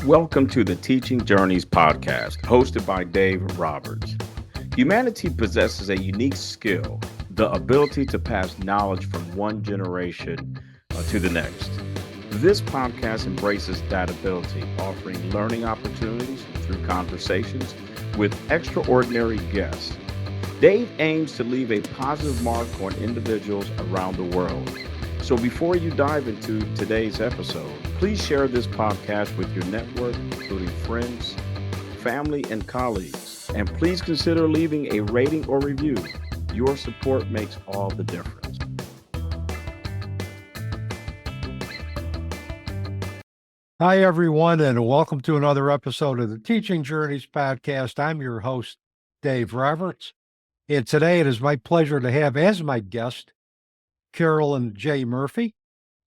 Welcome to the Teaching Journeys podcast, hosted by Dave Roberts. Humanity possesses a unique skill, the ability to pass knowledge from one generation to the next. This podcast embraces that ability, offering learning opportunities through conversations with extraordinary guests. Dave aims to leave a positive mark on individuals around the world. So before you dive into today's episode, please share this podcast with your network, including friends, family, and colleagues. And please consider leaving a rating or review. Your support makes all the difference. Hi, everyone, and welcome to another episode of the Teaching Journeys podcast. I'm your host, Dave Roberts, and today it is my pleasure to have as my guest Carolyn J. Murphy.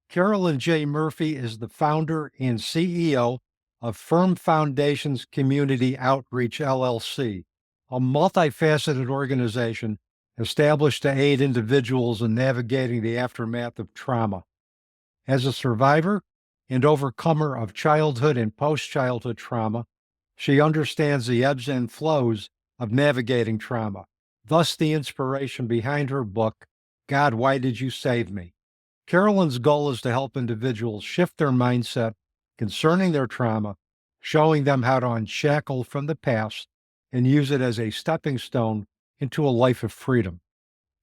Carolyn J. Murphy is the founder and CEO of Firm Foundations Community Outreach, LLC, a multifaceted organization established to aid individuals in navigating the aftermath of trauma. As a survivor and overcomer of childhood and post-childhood trauma, she understands the ebbs and flows of navigating trauma, thus the inspiration behind her book, God, Why Did You Save Me? Carolyn's goal is to help individuals shift their mindset concerning their trauma, showing them how to unshackle from the past and use it as a stepping stone into a life of freedom.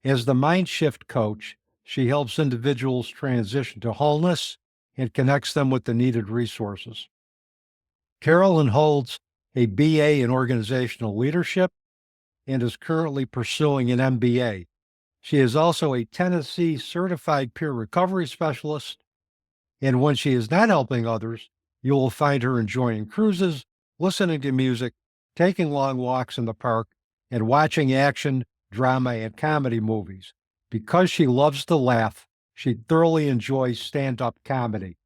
As the mind shift coach, she helps individuals transition to wholeness and connects them with the needed resources. Carolyn holds a BA in organizational leadership and is currently pursuing an MBA. She is also a Tennessee certified peer recovery specialist, and when she is not helping others, you will find her enjoying cruises, listening to music, taking long walks in the park, and watching action, drama, and comedy movies. Because she loves to laugh, she thoroughly enjoys stand-up comedy.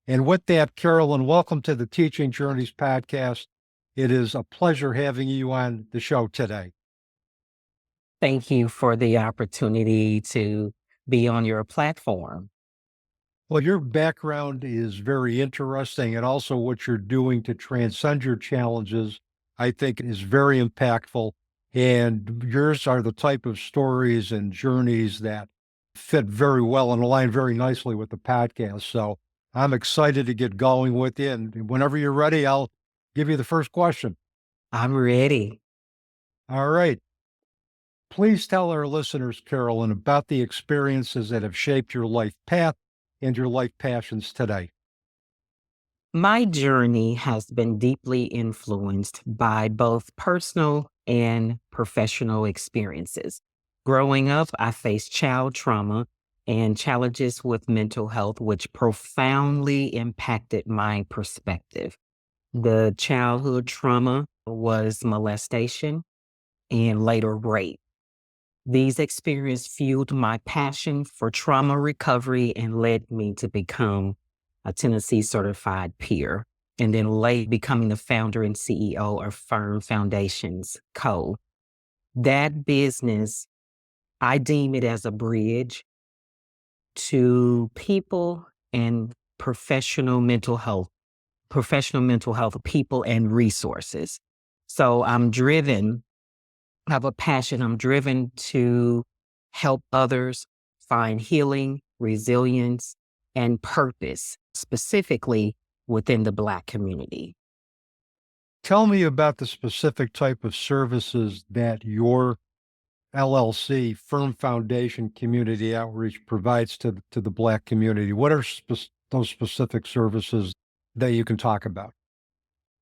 And with that, Carolyn, welcome to the Teaching Journeys podcast. It is a pleasure having you on the show today. Thank you for the opportunity to be on your platform. Well, your background is very interesting, and also what you're doing to transcend your challenges, I think, is very impactful. And yours are the type of stories and journeys that fit very well and align very nicely with the podcast. So I'm excited to get going with you. And whenever you're ready, I'll give you the first question. I'm ready. All right. Please tell our listeners, Carolyn, about the experiences that have shaped your life path and your life passions today. My journey has been deeply influenced by both personal and professional experiences. Growing up, I faced child trauma and challenges with mental health, which profoundly impacted my perspective. The childhood trauma was molestation and later rape. These experiences fueled my passion for trauma recovery and led me to become a Tennessee certified peer, and then later becoming the founder and CEO of Firm Foundations Co. That business, I deem it as a bridge to people and professional mental health people and resources. So I have a passion. I'm driven to help others find healing, resilience, and purpose, specifically within the Black community. Tell me about the specific type of services that your LLC, Firm Foundation Community Outreach, provides to the Black community. What are those specific services that you can talk about?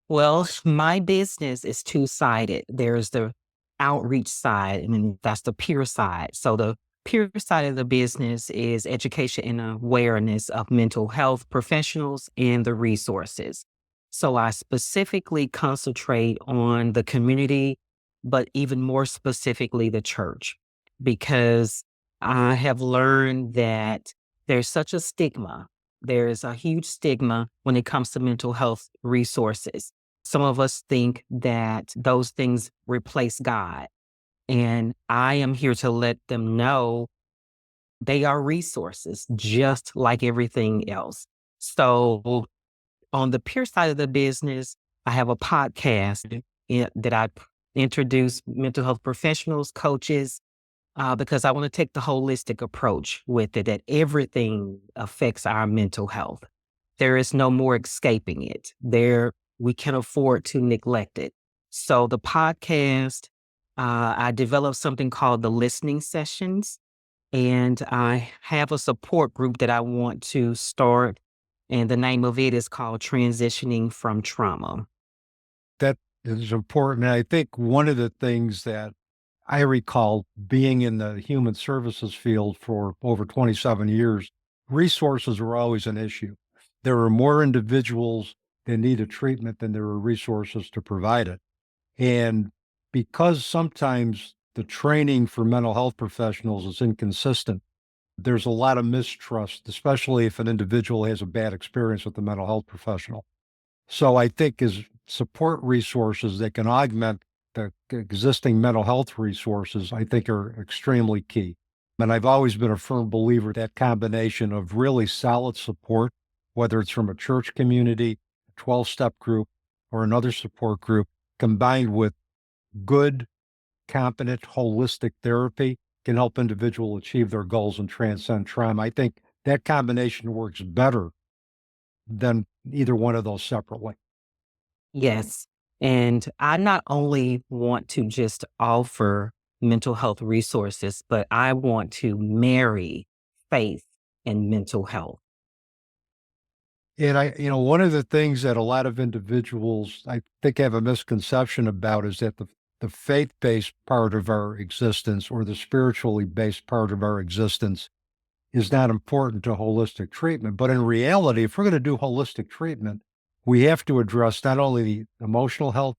Well, my business is two-sided. There's the outreach side, and then that's the peer side. So the peer side of the business is education and awareness of mental health professionals and the resources. So I specifically concentrate on the community, but even more specifically the church, because I have learned that there's such a stigma. There's a huge stigma when it comes to mental health resources. Some of us think that those things replace God. And I am here to let them know they are resources, just like everything else. So On the peer side of the business, I have a podcast that I introduce mental health professionals, coaches, because I want to take the holistic approach with it, that everything affects our mental health. There is no more escaping it. We can afford to neglect it. So the podcast, I developed something called the listening sessions, and I have a support group that I want to start, and the name of it is called Transitioning from Trauma. That is important. And I think one of the things that I recall being in the human services field for over 27 years, resources were always an issue. There were more individuals that needed treatment than there were resources to provide it. And because sometimes the training for mental health professionals is inconsistent, there's a lot of mistrust, especially if an individual has a bad experience with a mental health professional. So I think as support resources that can augment the existing mental health resources, I think are extremely key. And I've always been a firm believer that combination of really solid support, whether it's from a church community, a 12-step group, or another support group, combined with good, competent, holistic therapy can help individuals achieve their goals and transcend trauma. I think that combination works better than either one of those separately. Yes. And I not only want to just offer mental health resources, but I want to marry faith and mental health. And one of the things that a lot of individuals, I think, have a misconception about is that the faith-based part of our existence or the spiritually based part of our existence is not important to holistic treatment. But in reality, if we're going to do holistic treatment, we have to address not only the emotional health,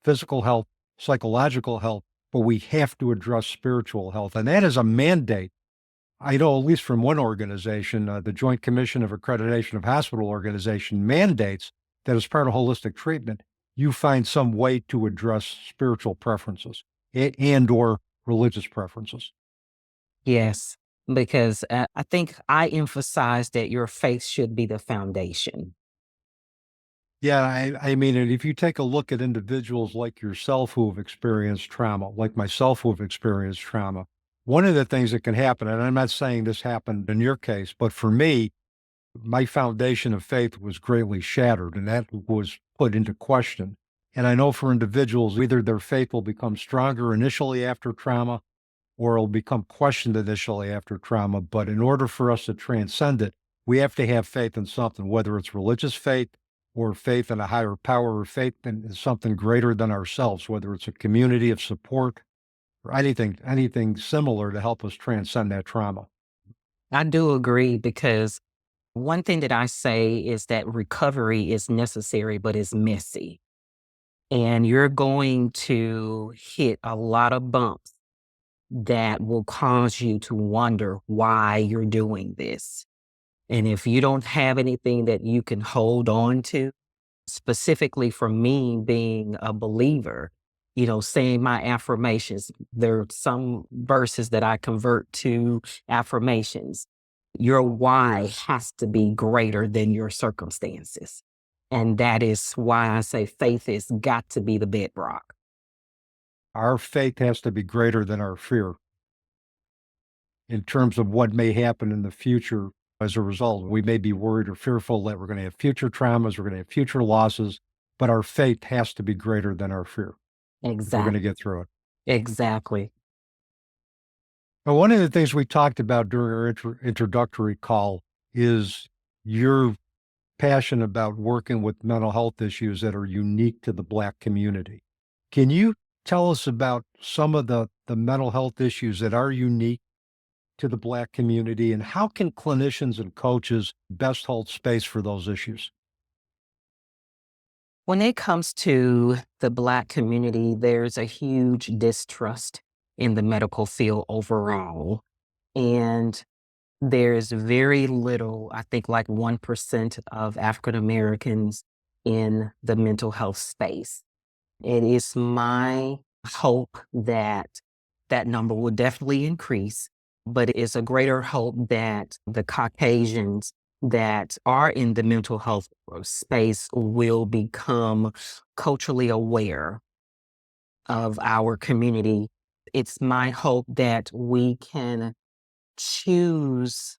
physical health, psychological health, but we have to address spiritual health. And that is a mandate. I know, at least from one organization, the Joint Commission of Accreditation of Hospital Organization mandates that as part of holistic treatment, you find some way to address spiritual preferences and or religious preferences. Yes, because I think I emphasize that your faith should be the foundation. Yeah, I mean, and if you take a look at individuals like yourself who have experienced trauma, like myself who have experienced trauma, one of the things that can happen, and I'm not saying this happened in your case, but for me, my foundation of faith was greatly shattered and that was put into question. And I know for individuals, either their faith will become stronger initially after trauma or it'll become questioned initially after trauma. But in order for us to transcend it, we have to have faith in something, whether it's religious faith or faith in a higher power or faith in something greater than ourselves, whether it's a community of support or anything similar to help us transcend that trauma. I do agree, because one thing that I say is that recovery is necessary, but it's messy. And you're going to hit a lot of bumps that will cause you to wonder why you're doing this. And if you don't have anything that you can hold on to, specifically for me being a believer, saying my affirmations, there are some verses that I convert to affirmations. Your why has to be greater than your circumstances. And that is why I say faith has got to be the bedrock. Our faith has to be greater than our fear in terms of what may happen in the future as a result. We may be worried or fearful that we're going to have future traumas, we're going to have future losses, but our faith has to be greater than our fear. Exactly. We're going to get through it. Exactly. But one of the things we talked about during our introductory call is your passion about working with mental health issues that are unique to the Black community. Can you tell us about some of the mental health issues that are unique to the Black community, and how can clinicians and coaches best hold space for those issues? When it comes to the Black community, there's a huge distrust in the medical field overall. And there's very little, I think like 1% of African Americans in the mental health space. It is my hope that that number will definitely increase, but it is a greater hope that the Caucasians that are in the mental health space will become culturally aware of our community. It's my hope that we can choose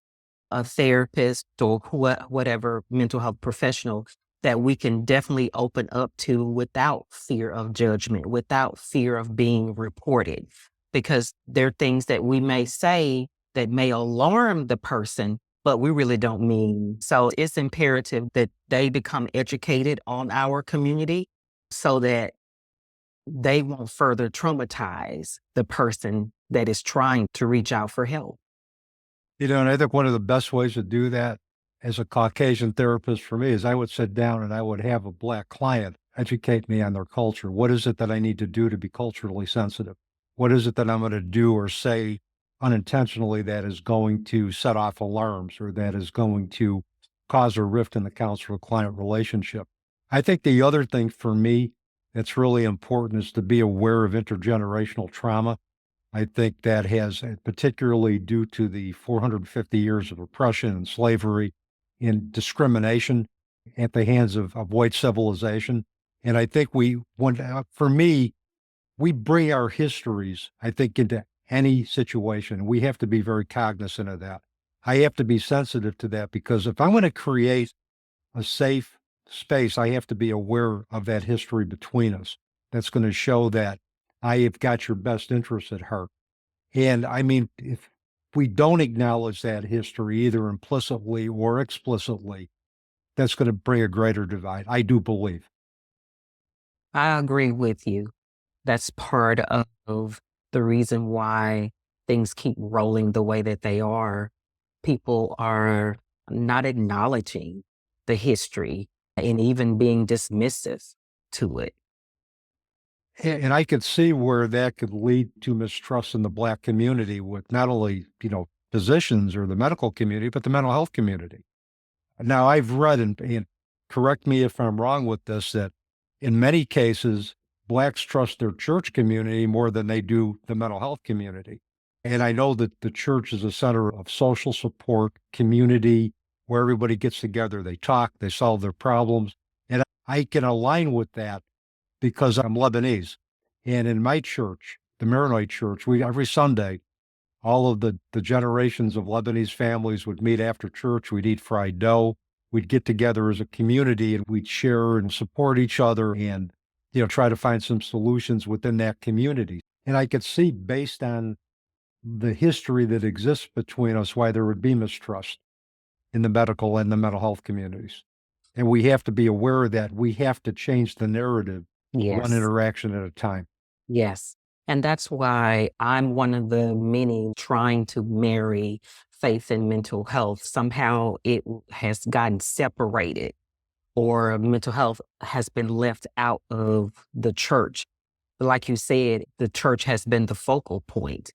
a therapist or whatever mental health professional that we can definitely open up to without fear of judgment, without fear of being reported, because there are things that we may say that may alarm the person, but we really don't mean. So it's imperative that they become educated on our community so that they won't further traumatize the person that is trying to reach out for help. And I think one of the best ways to do that as a Caucasian therapist for me is I would sit down and I would have a Black client educate me on their culture. What is it that I need to do to be culturally sensitive? What is it that I'm going to do or say unintentionally that is going to set off alarms or that is going to cause a rift in the counselor-client relationship? I think the other thing for me that's really important is to be aware of intergenerational trauma. I think that has, particularly due to the 450 years of oppression and slavery and discrimination at the hands of white civilization. And I think for me, we bring our histories, I think, into any situation. We have to be very cognizant of that. I have to be sensitive to that because if I'm going to create a safe space, I have to be aware of that history between us. That's going to show that I have got your best interests at heart. And I mean, if we don't acknowledge that history, either implicitly or explicitly, that's going to bring a greater divide, I do believe. I agree with you. That's part of the reason why things keep rolling the way that they are. People are not acknowledging the history and even being dismissive to it. And I could see where that could lead to mistrust in the Black community with not only, physicians or the medical community, but the mental health community. Now, I've read, and correct me if I'm wrong with this, that in many cases, Blacks trust their church community more than they do the mental health community. And I know that the church is a center of social support, community, where everybody gets together, they talk, they solve their problems. And I can align with that because I'm Lebanese. And in my church, the Maronite church, we every Sunday, all of the generations of Lebanese families would meet after church. We'd eat fried dough. We'd get together as a community and we'd share and support each other and, try to find some solutions within that community. And I could see based on the history that exists between us, why there would be mistrust in the medical and the mental health communities. And we have to be aware of that. We have to change the narrative one Yes. interaction at a time. Yes. And that's why I'm one of the many trying to marry faith and mental health. Somehow it has gotten separated, or mental health has been left out of the church. Like you said, the church has been the focal point,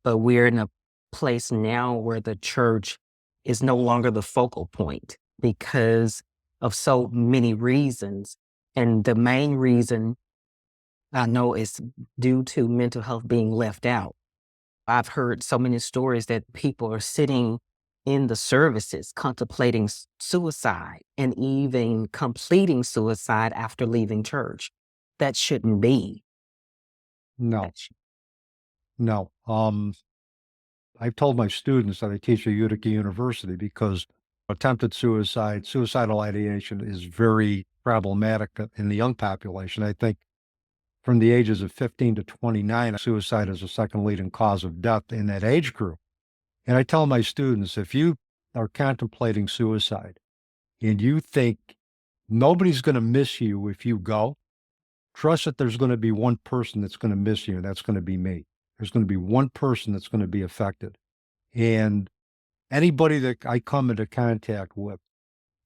but we're in a place now where the church is no longer the focal point because of so many reasons. And the main reason I know is due to mental health being left out. I've heard so many stories that people are sitting in the services contemplating suicide and even completing suicide after leaving church. That shouldn't be. No, That sh- no. I've told my students that I teach at Utica University because attempted suicide, suicidal ideation is very problematic in the young population. I think from the ages of 15 to 29, suicide is the second leading cause of death in that age group. And I tell my students, if you are contemplating suicide and you think nobody's going to miss you if you go, trust that there's going to be one person that's going to miss you, and that's going to be me. There's going to be one person that's going to be affected. And anybody that I come into contact with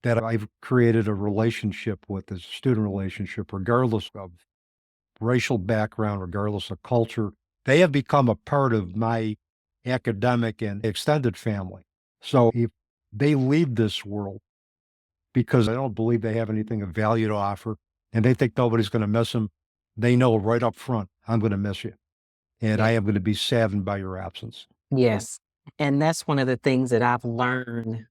that I've created a relationship with, as a student relationship, regardless of racial background, regardless of culture, they have become a part of my academic and extended family. So if they leave this world because I don't believe they have anything of value to offer and they think nobody's going to miss them, they know right up front, I'm going to miss you. And I Yeah. am going to be saddened by your absence. Yes. And that's one of the things that I've learned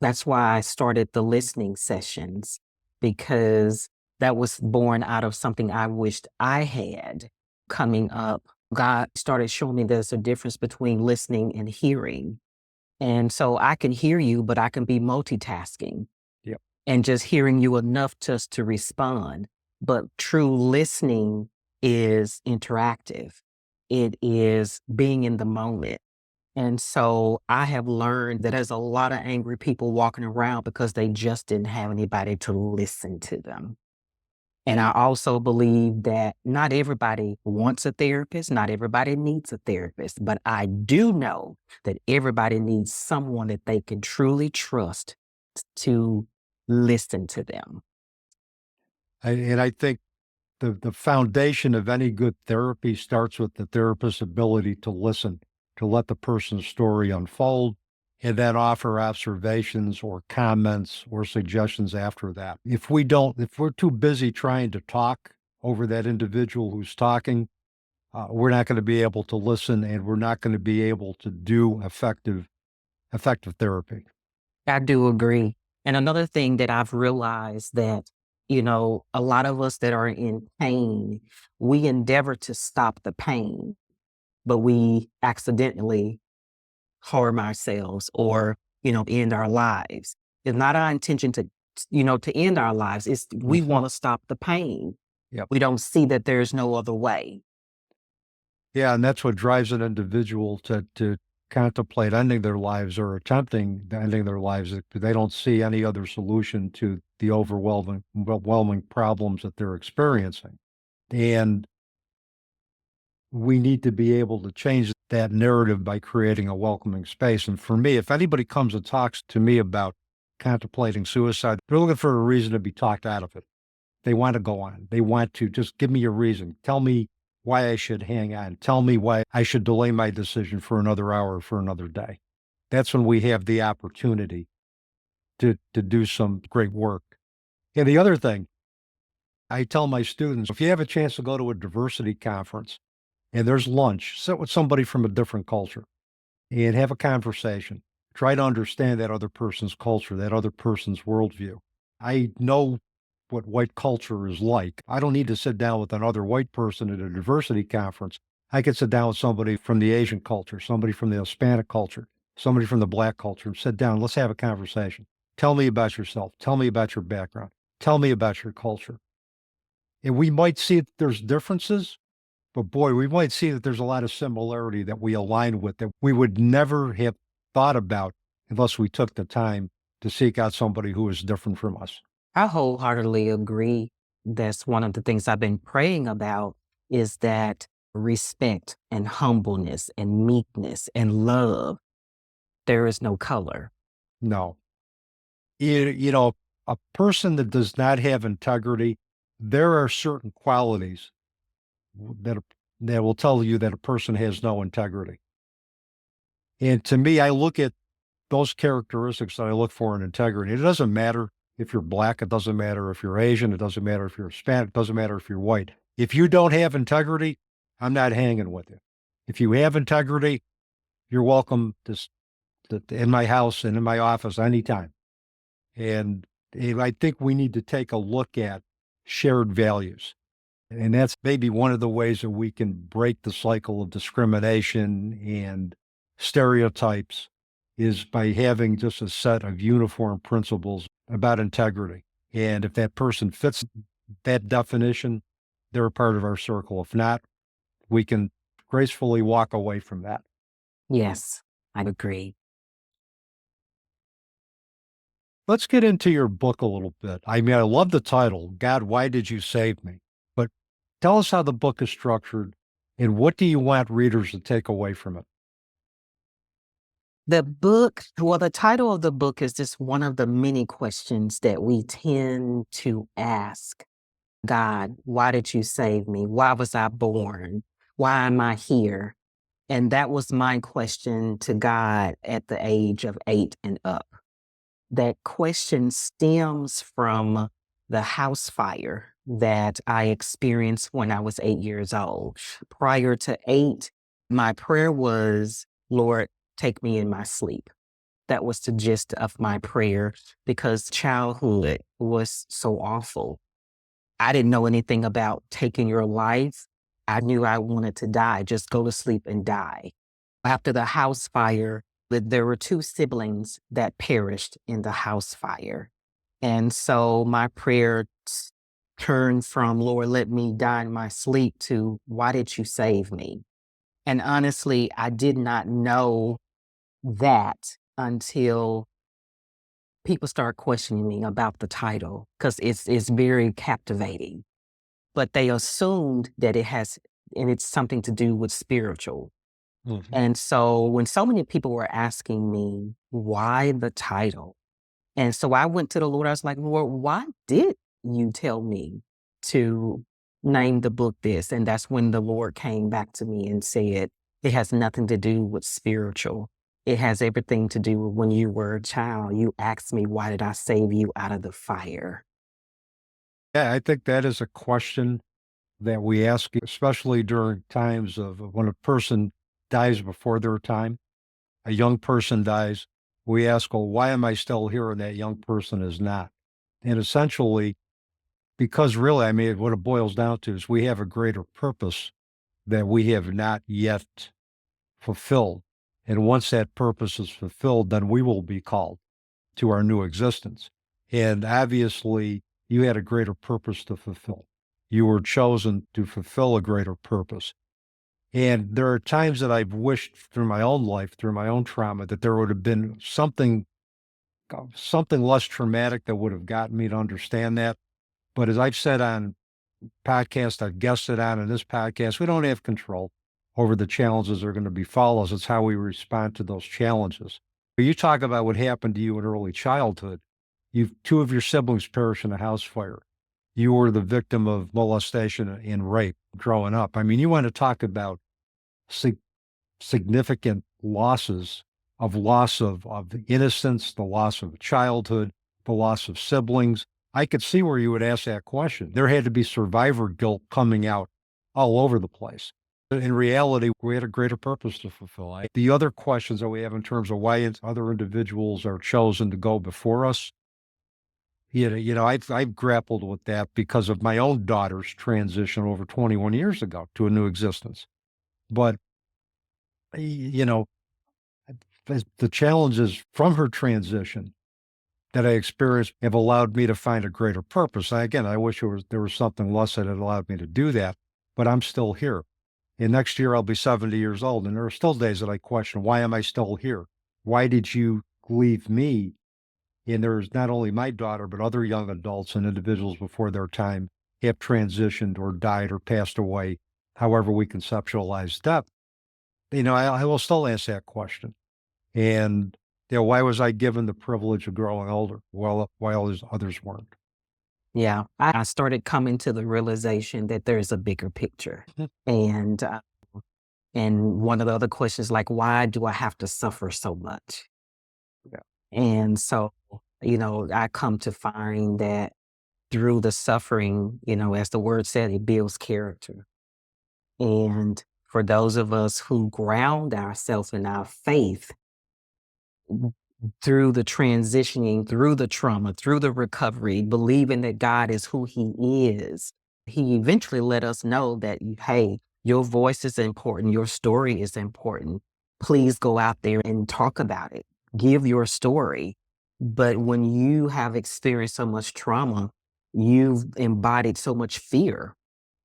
That's why I started the listening sessions, because that was born out of something I wished I had coming up. God started showing me there's a difference between listening and hearing. And so I can hear you, but I can be multitasking Yep. and just hearing you enough just to respond. But true listening is interactive. It is being in the moment. And so I have learned that there's a lot of angry people walking around because they just didn't have anybody to listen to them. And I also believe that not everybody wants a therapist, not everybody needs a therapist, but I do know that everybody needs someone that they can truly trust to listen to them. And I think the foundation of any good therapy starts with the therapist's ability to listen, to let the person's story unfold, and then offer observations or comments or suggestions after that. If we're too busy trying to talk over that individual who's talking, we're not going to be able to listen, and we're not going to be able to do effective therapy. I do agree. And another thing that I've realized that, a lot of us that are in pain, we endeavor to stop the pain, but we accidentally harm ourselves or, end our lives. It's not our intention to end our lives. It's we want to stop the pain. Yep. We don't see that there's no other way. Yeah, and that's what drives an individual to contemplate ending their lives or attempting ending their lives. They don't see any other solution to the overwhelming problems that they're experiencing. And we need to be able to change that narrative by creating a welcoming space. And for me, if anybody comes and talks to me about contemplating suicide, they're looking for a reason to be talked out of it. They want to go on. They want to just give me a reason. Tell me why I should hang on. Tell me why I should delay my decision for another hour or for another day. That's when we have the opportunity to do some great work. And the other thing, I tell my students, if you have a chance to go to a diversity conference and there's lunch, sit with somebody from a different culture and have a conversation. Try to understand that other person's culture, that other person's worldview. I know what white culture is like. I don't need to sit down with another white person at a diversity conference. I could sit down with somebody from the Asian culture, somebody from the Hispanic culture, somebody from the Black culture, and sit down. Let's have a conversation. Tell me about yourself. Tell me about your background. Tell me about your culture. And we might see that there's differences, but boy, we might see that there's a lot of similarity that we align with that we would never have thought about unless we took the time to seek out somebody who is different from us. I wholeheartedly agree. That's one of the things I've been praying about, is that respect and humbleness and meekness and love. There is no color. No. A person that does not have integrity, there are certain qualities that will tell you that a person has no integrity. And to me, I look at those characteristics that I look for in integrity. It doesn't matter if you're Black, it doesn't matter if you're Asian, it doesn't matter if you're Hispanic, it doesn't matter if you're white. If you don't have integrity, I'm not hanging with you. If you have integrity, you're welcome in my house and in my office anytime. And I think we need to take a look at shared values. And that's maybe one of the ways that we can break the cycle of discrimination and stereotypes is by having just a set of uniform principles about integrity. And if that person fits that definition, they're a part of our circle. If not, we can gracefully walk away from that. Yes, I agree. Let's get into your book a little bit. I mean, I love the title, God, Why Did You Save Me? But tell us how the book is structured and what do you want readers to take away from it? The title of the book is just one of the many questions that we tend to ask. God, why did you save me? Why was I born? Why am I here? And that was my question to God at the age of 8 and up. That question stems from the house fire that I experienced when I was 8 years old. Prior to 8, my prayer was, Lord, take me in my sleep. That was the gist of my prayer because childhood was so awful. I didn't know anything about taking your life. I knew I wanted to die, just go to sleep and die. After the house fire, there were two siblings that perished in the house fire. And so my prayer turned from, Lord, let me die in my sleep to, why did you save me? And honestly, I did not know that until people start questioning me about the title because it's very captivating. But they assumed that it's something to do with spiritual. Mhm. And so when so many people were asking me, why the title? And so I went to the Lord. I was like, Lord, why did you tell me to name the book this? And that's when the Lord came back to me and said, it has nothing to do with spiritual. It has everything to do with when you were a child. You asked me, why did I save you out of the fire? Yeah, I think that is a question that we ask, especially during times of when a person dies before their time, a young person dies. We ask, well, why am I still here and that young person is not? And essentially, because really, I mean, what it boils down to is we have a greater purpose that we have not yet fulfilled. And once that purpose is fulfilled, then we will be called to our new existence. And obviously, you had a greater purpose to fulfill. You were chosen to fulfill a greater purpose. And there are times that I've wished through my own life, through my own trauma, that there would have been something less traumatic that would have gotten me to understand that. But as I've said on podcasts I've guested on in this podcast, we don't have control over the challenges that are going to befall us. It's how we respond to those challenges. You talk about what happened to you in early childhood. Two of your siblings perished in a house fire. You were the victim of molestation and rape growing up. I mean, you want to talk about significant losses of innocence, the loss of childhood, the loss of siblings. I could see where you would ask that question. There had to be survivor guilt coming out all over the place. In reality, we had a greater purpose to fulfill. The other questions that we have in terms of why other individuals are chosen to go before us, I've grappled with that because of my own daughter's transition over 21 years ago to a new existence. But, you know, the challenges from her transition that I experienced have allowed me to find a greater purpose. Again, I wish there was something less that had allowed me to do that, but I'm still here. And next year I'll be 70 years old. And there are still days that I question, why am I still here? Why did you leave me? And there's not only my daughter, but other young adults and individuals before their time have transitioned or died or passed away, however we conceptualize death. I will still ask that question. And why was I given the privilege of growing older while others weren't? Yeah, I started coming to the realization that there's a bigger picture. And one of the other questions, like, why do I have to suffer so much? Yeah. And so, I come to find that through the suffering, as the word said, it builds character. And for those of us who ground ourselves in our faith, through the transitioning, through the trauma, through the recovery, believing that God is who He is, He eventually let us know that, hey, your voice is important, your story is important. Please go out there and talk about it. Give your story. But when you have experienced so much trauma, you've embodied so much fear,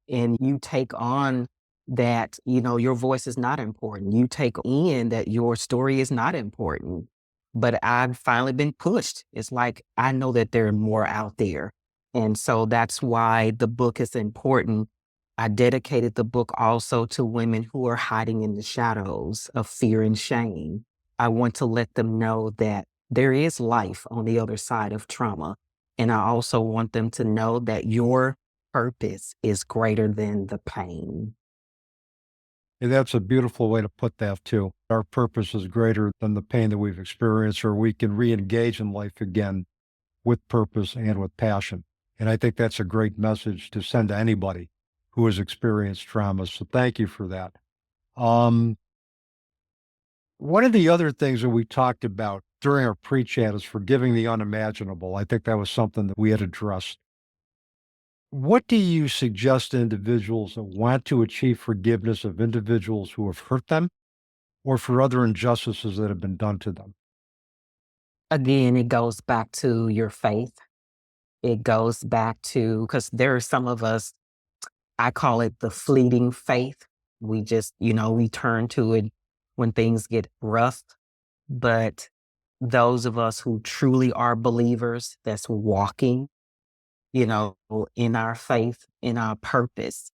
and you take on that, your voice is not important. You take in that your story is not important. But I've finally been pushed. It's like, I know that there are more out there. And so that's why the book is important. I dedicated the book also to women who are hiding in the shadows of fear and shame. I want to let them know that there is life on the other side of trauma. And I also want them to know that your purpose is greater than the pain. And that's a beautiful way to put that too. Our purpose is greater than the pain that we've experienced, or we can re-engage in life again with purpose and with passion. And I think that's a great message to send to anybody who has experienced trauma. So thank you for that. One of the other things that we talked about during our pre-chat is forgiving the unimaginable. I think that was something that we had addressed. What do you suggest to individuals that want to achieve forgiveness of individuals who have hurt them or for other injustices that have been done to them? Again, it goes back to your faith. It goes back to, because there are some of us, I call it the fleeting faith. We just, we turn to it when things get rough. But those of us who truly are believers, that's walking, in our faith, in our purpose,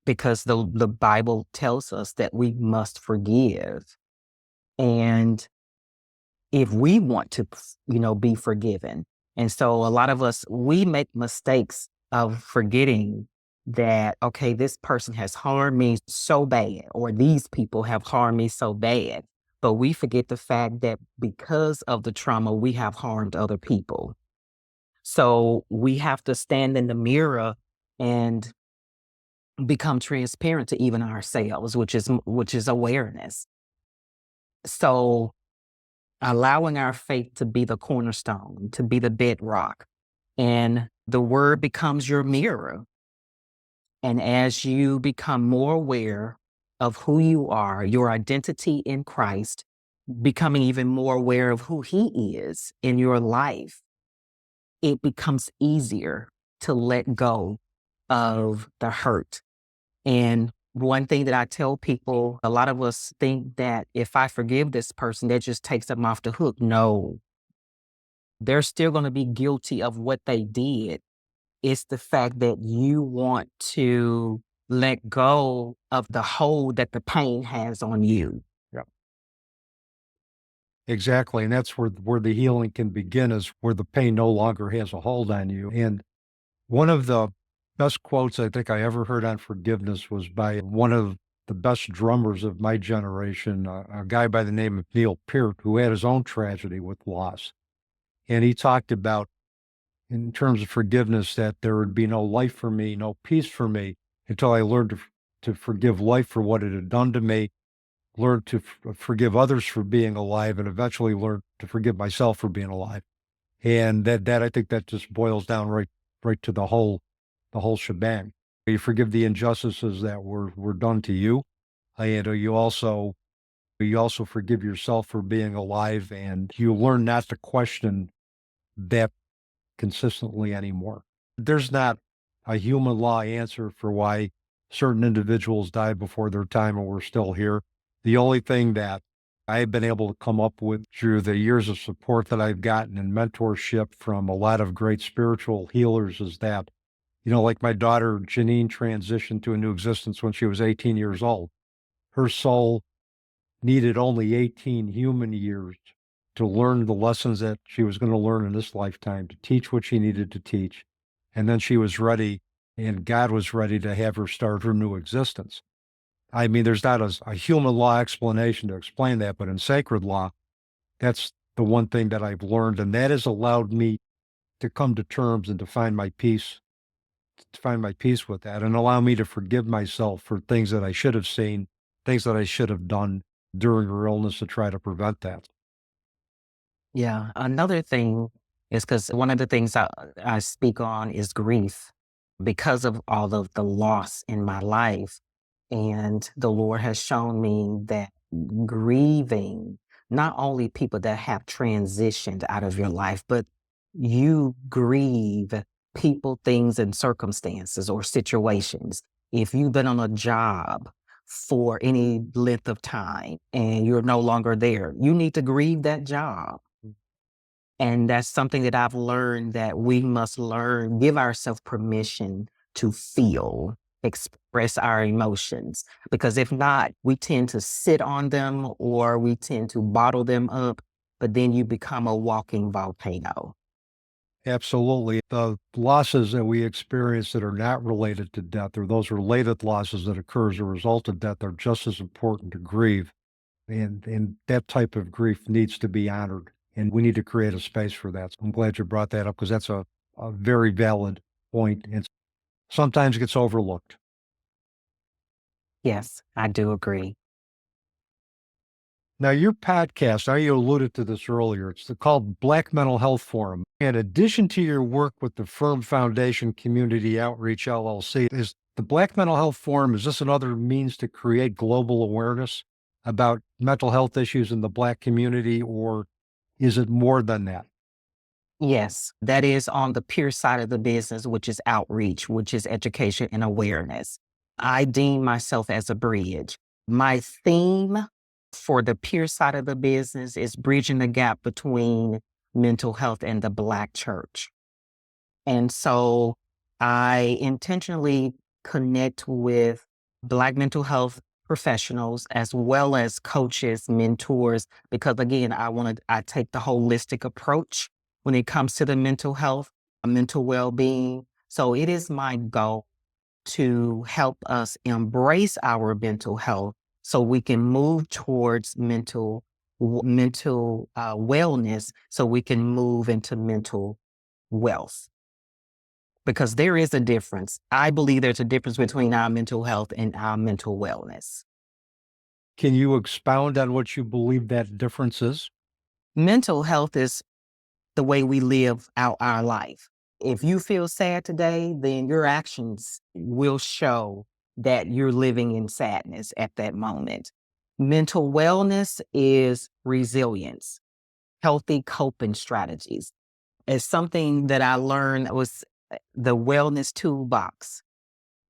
because the Bible tells us that we must forgive. And if we want to, be forgiven. And so a lot of us, we make mistakes of forgetting that, okay, this person has harmed me so bad, or these people have harmed me so bad. But we forget the fact that because of the trauma, we have harmed other people. So we have to stand in the mirror and become transparent to even ourselves, which is awareness. So allowing our faith to be the cornerstone, to be the bedrock, and the word becomes your mirror. And as you become more aware of who you are, your identity in Christ, becoming even more aware of who He is in your life, it becomes easier to let go of the hurt. And one thing that I tell people, a lot of us think that if I forgive this person, that just takes them off the hook. No, they're still going to be guilty of what they did. It's the fact that you want to let go of the hold that the pain has on you. Yep. Exactly. And that's where the healing can begin, is where the pain no longer has a hold on you. And one of the best quotes I think I ever heard on forgiveness was by one of the best drummers of my generation, a guy by the name of Neil Peart, who had his own tragedy with loss. And he talked about, in terms of forgiveness, that there would be no life for me, no peace for me, until I learned to forgive life for what it had done to me, learned to forgive others for being alive, and eventually learned to forgive myself for being alive. And that I think that just boils down right to the whole shebang. You forgive the injustices that were done to you, and you also forgive yourself for being alive, and you learn not to question that consistently anymore. There's not a human law answer for why certain individuals died before their time and we're still here. The only thing that I've been able to come up with through the years of support that I've gotten and mentorship from a lot of great spiritual healers is that, like my daughter Janine transitioned to a new existence when she was 18 years old. Her soul needed only 18 human years to learn the lessons that she was going to learn in this lifetime, to teach what she needed to teach. And then she was ready, and God was ready to have her start her new existence. I mean, there's not a human law explanation to explain that, but in sacred law, that's the one thing that I've learned, and that has allowed me to come to terms and to find my peace with that, and allow me to forgive myself for things that I should have seen, things that I should have done during her illness to try to prevent that. Yeah. Another thing is, because one of the things I speak on is grief because of all of the loss in my life. And the Lord has shown me that grieving, not only people that have transitioned out of your life, but you grieve people, things, and circumstances or situations. If you've been on a job for any length of time and you're no longer there, you need to grieve that job. And that's something that I've learned, that we must learn, give ourselves permission to feel, express our emotions. Because if not, we tend to sit on them or we tend to bottle them up, but then you become a walking volcano. Absolutely. The losses that we experience that are not related to death, or those related losses that occur as a result of death, are just as important to grieve. And that type of grief needs to be honored. And we need to create a space for that. So I'm glad you brought that up, because that's a very valid point, and sometimes gets overlooked. Yes, I do agree. Now, your podcast, I you alluded to this earlier, it's called Black Mental Health Forum. In addition to your work with the Firm Foundation Community Outreach LLC, is the Black Mental Health Forum, is this another means to create global awareness about mental health issues in the Black community, or is it more than that? Yes, that is on the peer side of the business, which is outreach, which is education and awareness. I deem myself as a bridge. My theme for the peer side of the business is bridging the gap between mental health and the Black church. And so I intentionally connect with Black mental health professionals as well as coaches, mentors, because again, I take the holistic approach when it comes to the mental health, mental well-being. So it is my goal to help us embrace our mental health so we can move towards mental wellness, so we can move into mental wealth. Because there is a difference. I believe there's a difference between our mental health and our mental wellness. Can you expound on what you believe that difference is? Mental health is the way we live out our life. If you feel sad today, then your actions will show that you're living in sadness at that moment. Mental wellness is resilience, healthy coping strategies. It's something that I learned was the wellness toolbox.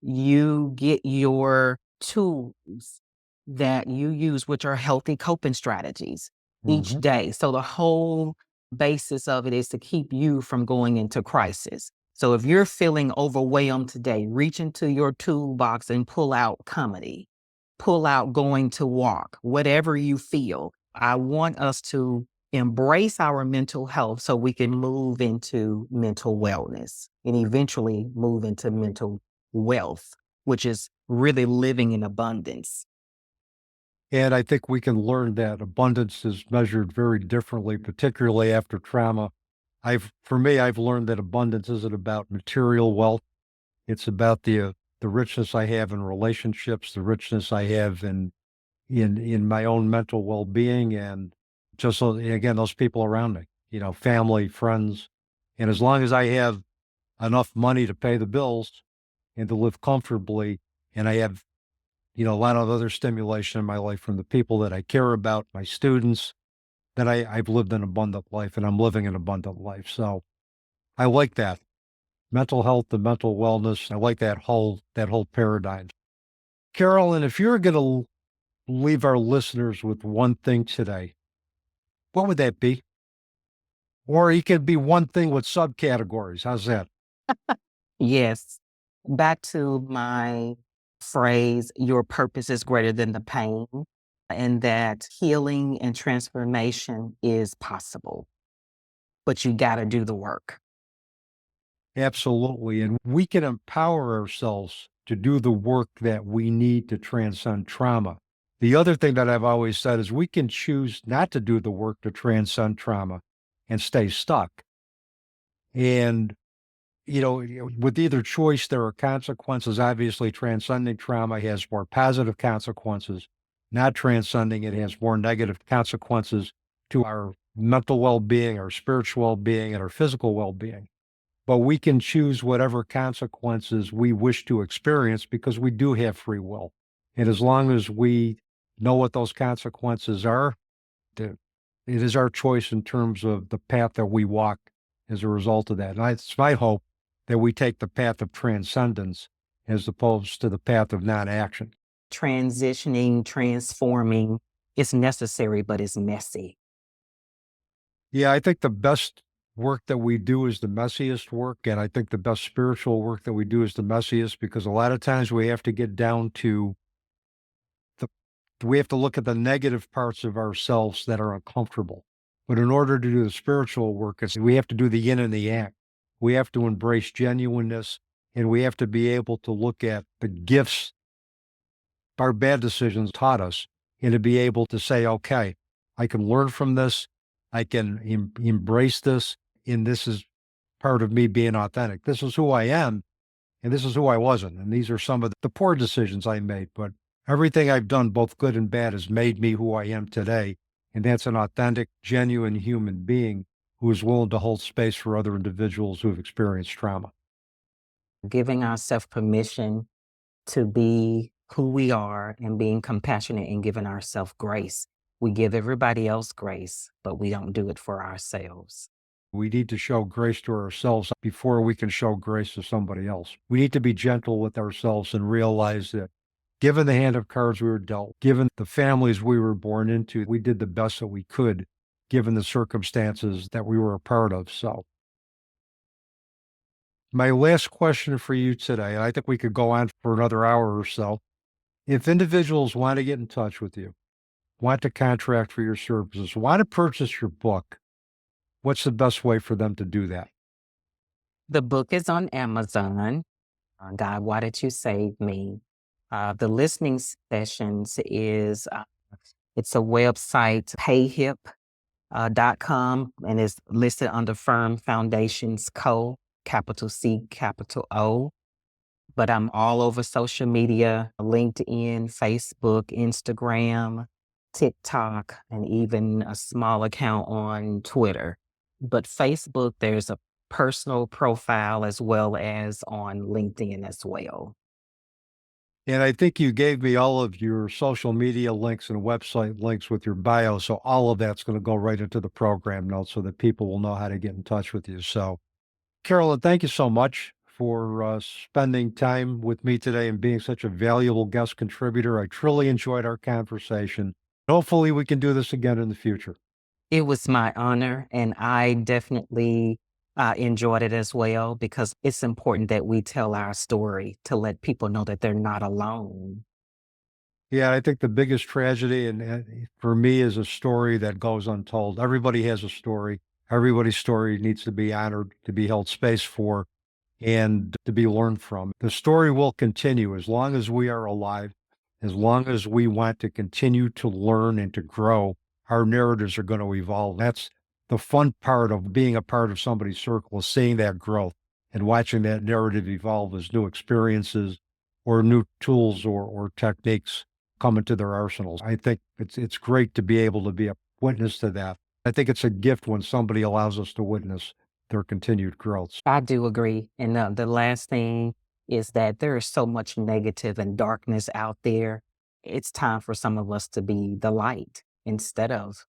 You get your tools that you use, which are healthy coping strategies each Mhm. day. So the whole basis of it is to keep you from going into crisis. So if you're feeling overwhelmed today, reach into your toolbox and pull out comedy, pull out going to walk, whatever you feel. I want us to embrace our mental health so we can move into mental wellness and eventually move into mental wealth, which is really living in abundance. And I think we can learn that abundance is measured very differently, particularly after trauma. For me, I've learned that abundance isn't about material wealth. It's about the richness I have in relationships, the richness I have in my own mental well-being, and just again, those people around me, family, friends. And as long as I have enough money to pay the bills and to live comfortably, and I have, a lot of other stimulation in my life from the people that I care about, my students, then I've lived an abundant life and I'm living an abundant life. So I like that. Mental health and mental wellness. I like that whole paradigm. Carolyn, if you're going to leave our listeners with one thing today, what would that be? Or it could be one thing with subcategories. How's that? Yes. Back to my phrase, your purpose is greater than the pain, and that healing and transformation is possible, but you got to do the work. Absolutely. And we can empower ourselves to do the work that we need to transcend trauma. The other thing that I've always said is we can choose not to do the work to transcend trauma and stay stuck. And, with either choice, there are consequences. Obviously, transcending trauma has more positive consequences. Not transcending it has more negative consequences to our mental well-being, our spiritual well-being, and our physical well-being. But we can choose whatever consequences we wish to experience because we do have free will. And as long as we know what those consequences are, it is our choice in terms of the path that we walk as a result of that. And it's my hope that we take the path of transcendence as opposed to the path of non-action. Transitioning, transforming, it's necessary, but it's messy. Yeah, I think the best work that we do is the messiest work. And I think the best spiritual work that we do is the messiest because a lot of times we have to get down to we have to look at the negative parts of ourselves that are uncomfortable. But in order to do the spiritual work, we have to do the yin and the yang. We have to embrace genuineness and we have to be able to look at the gifts our bad decisions taught us and to be able to say, okay, I can learn from this. I can embrace this. And this is part of me being authentic. This is who I am and this is who I wasn't. And these are some of the poor decisions I made, but Everything I've done, both good and bad, has made me who I am today. And that's an authentic, genuine human being who is willing to hold space for other individuals who have experienced trauma. Giving ourselves permission to be who we are and being compassionate and giving ourselves grace. We give everybody else grace, but we don't do it for ourselves. We need to show grace to ourselves before we can show grace to somebody else. We need to be gentle with ourselves and realize that given the hand of cards we were dealt, given the families we were born into, we did the best that we could, given the circumstances that we were a part of. So my last question for you today, and I think we could go on for another hour or so. If individuals want to get in touch with you, want to contract for your services, want to purchase your book, what's the best way for them to do that? The book is on Amazon. God, Why Did You Save Me? The listening sessions is, it's a website, payhip.com, and it's listed under Firm Foundations Co., capital C, capital O. But I'm all over social media, LinkedIn, Facebook, Instagram, TikTok, and even a small account on Twitter. But Facebook, there's a personal profile as well as on LinkedIn as well. And I think you gave me all of your social media links and website links with your bio. So all of that's going to go right into the program notes so that people will know how to get in touch with you. So, Carolyn, thank you so much for spending time with me today and being such a valuable guest contributor. I truly enjoyed our conversation. Hopefully we can do this again in the future. It was my honor, and I definitely enjoyed it as well, because it's important that we tell our story to let people know that they're not alone. Yeah, I think the biggest tragedy and for me is a story that goes untold. Everybody has a story. Everybody's story needs to be honored, to be held space for, and to be learned from. The story will continue as long as we are alive, as long as we want to continue to learn and to grow. Our narratives are going to evolve. That's the fun part of being a part of somebody's circle, is seeing that growth and watching that narrative evolve as new experiences or new tools or techniques come into their arsenals. I think it's great to be able to be a witness to that. I think it's a gift when somebody allows us to witness their continued growth. I do agree. And the last thing is that there is so much negative and darkness out there. It's time for some of us to be the light instead of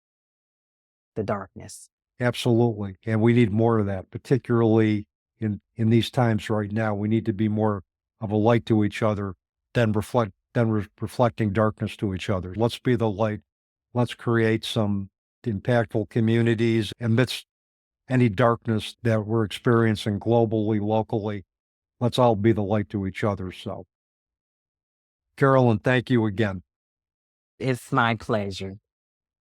the darkness. Absolutely. And we need more of that, particularly in these times right now. We need to be more of a light to each other than reflecting darkness to each other. Let's be the light. Let's create some impactful communities amidst any darkness that we're experiencing globally, locally. Let's all be the light to each other. So, Carolyn, thank you again. It's my pleasure.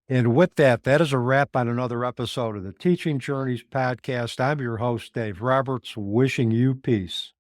And with that, that is a wrap on another episode of the Teaching Journeys podcast. I'm your host, Dave Roberts, wishing you peace.